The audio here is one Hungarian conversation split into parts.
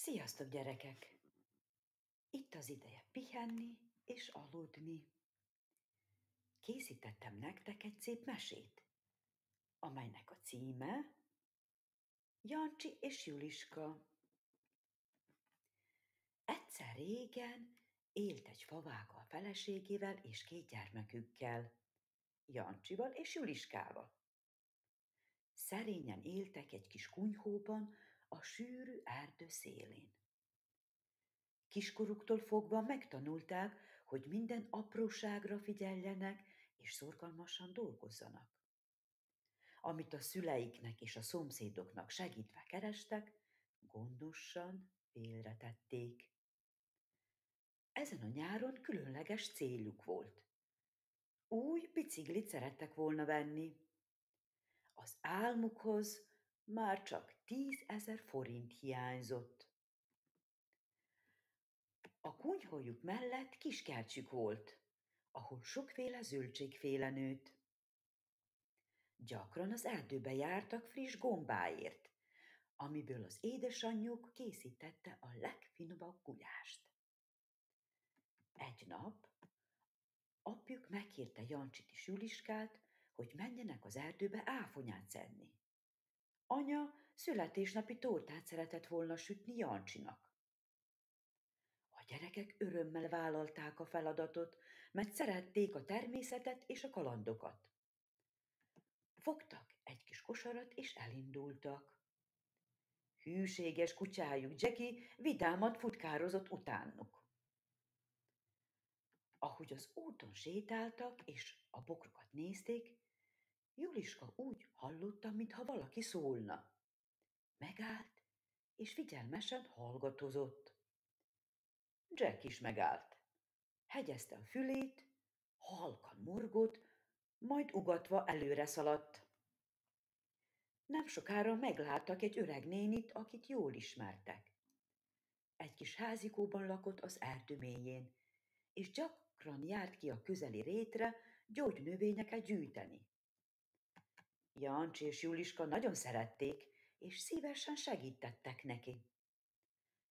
Sziasztok, gyerekek! Itt az ideje pihenni és aludni. Készítettem nektek egy szép mesét, amelynek a címe Jancsi és Juliska. Egyszer régen élt egy favága feleségével és 2 gyermekükkel, Jancsival és Juliskával. Szerényen éltek egy kis kunyhóban a sűrű erdő szélén. Kiskoruktól fogva megtanulták, hogy minden apróságra figyeljenek és szorgalmasan dolgozzanak. Amit a szüleiknek és a szomszédoknak segítve kerestek, gondosan félretették. Ezen a nyáron különleges céljuk volt. Új biciklit szerettek volna venni. Az álmukhoz már csak 10 000 forint hiányzott. A kunyhójuk mellett kiskertjük volt, ahol sokféle zöldségféle nőtt. Gyakran az erdőbe jártak friss gombáért, amiből az édesanyjuk készítette a legfinomabb gulyást. Egy nap apjuk megkérte Jancsit és Juliskát, hogy menjenek az erdőbe áfonyát szedni. Anya születésnapi tortát szeretett volna sütni Jancsinak. A gyerekek örömmel vállalták a feladatot, mert szerették a természetet és a kalandokat. Fogtak egy kis kosarat és elindultak. Hűséges kutyájuk Jackie vidáman futkározott utánuk. Ahogy az úton sétáltak és a bokrokat nézték, Juliska úgy hallotta, mintha valaki szólna. Megállt, és figyelmesen hallgatozott. Jack is megállt. Hegyezte a fülét, halkan morgott, majd ugatva előre szaladt. Nem sokára megláttak egy öreg nénit, akit jól ismertek. Egy kis házikóban lakott az erdő mélyén, és gyakran járt ki a közeli rétre gyógynövényeket gyűjteni. Jancsi és Juliska nagyon szerették, és szívesen segítettek neki.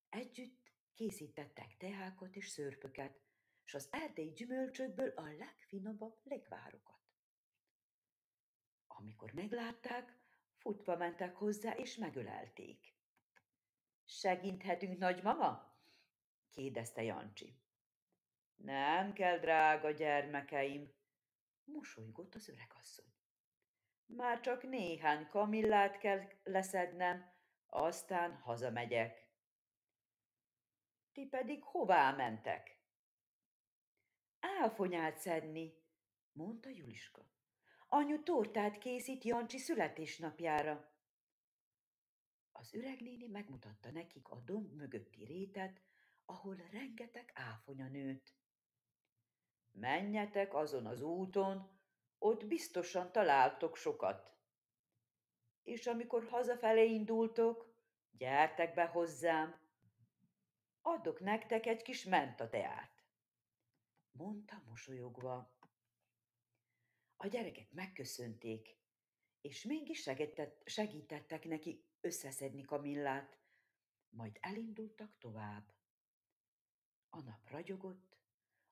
Együtt készítettek teákat és szörpöket, s az erdei gyümölcsökből a legfinomabb lekvárokat. Amikor meglátták, futva mentek hozzá és megölelték. Segíthetünk, nagymama? Kérdezte Jancsi. Nem kell, drága gyermekeim, mosolygott az öregasszony. Már csak néhány kamillát kell leszednem, aztán hazamegyek. Ti pedig hová mentek? Áfonyát szedni, mondta Juliska. Anyu tortát készít Jancsi születésnapjára. Az öreg néni megmutatta nekik a domb mögötti rétet, ahol rengeteg áfonya nőtt. Menjetek azon az úton, ott biztosan találtok sokat. És amikor hazafelé indultok, gyertek be hozzám, adok nektek egy kis mentateát, mondta mosolyogva. A gyerekek megköszönték, és mégis segítettek neki összeszedni kamillát, majd elindultak tovább. A nap ragyogott,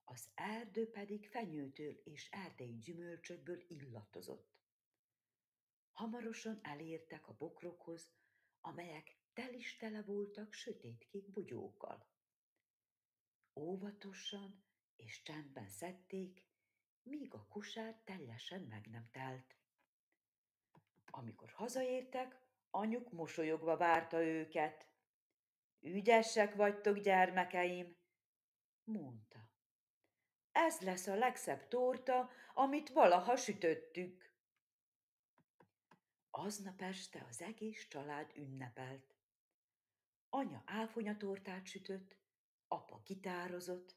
az erdő pedig fenyőtől és erdei gyümölcsökből illatozott. Hamarosan elértek a bokrokhoz, amelyek tele voltak sötétkék bugyókkal. Óvatosan és csendben szedték, míg a kosár teljesen meg nem telt. Amikor hazaértek, anyjuk mosolyogva várta őket. Ügyesek vagytok, gyermekeim, mondta. Ez lesz a legszebb torta, amit valaha sütöttük. Aznap este az egész család ünnepelt. Anya áfonyatortát sütött, apa gitározott,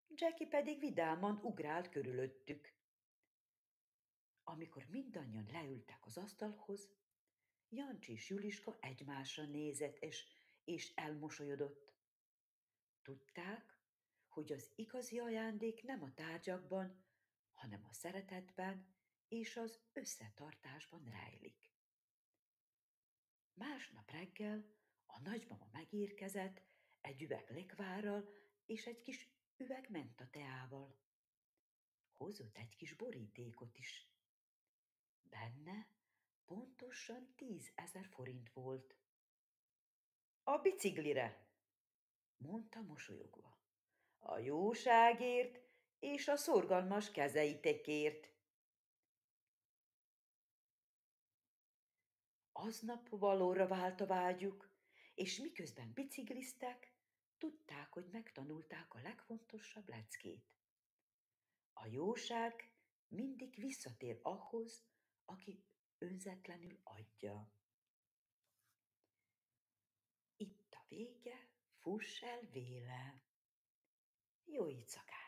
Jackie pedig vidáman ugrált körülöttük. Amikor mindannyian leültek az asztalhoz, Jancsi és Juliska egymásra nézett, és elmosolyodott. Tudták, hogy az igazi ajándék nem a tárgyakban, hanem a szeretetben és az összetartásban rejlik. Másnap reggel A nagymama megérkezett egy üveg lekvárral és egy kis üveg menta teával. Hozott egy kis borítékot is. Benne pontosan 10 000 forint volt. A biciklire, mondta mosolyogva. A jóságért és a szorgalmas kezeitekért. Aznap valóra vált a vágyuk, és miközben bicikliztek, tudták, hogy megtanulták a legfontosabb leckét. A jóság mindig visszatér ahhoz, aki önzetlenül adja. Itt a vége, fuss el véle. Jó éjszakát!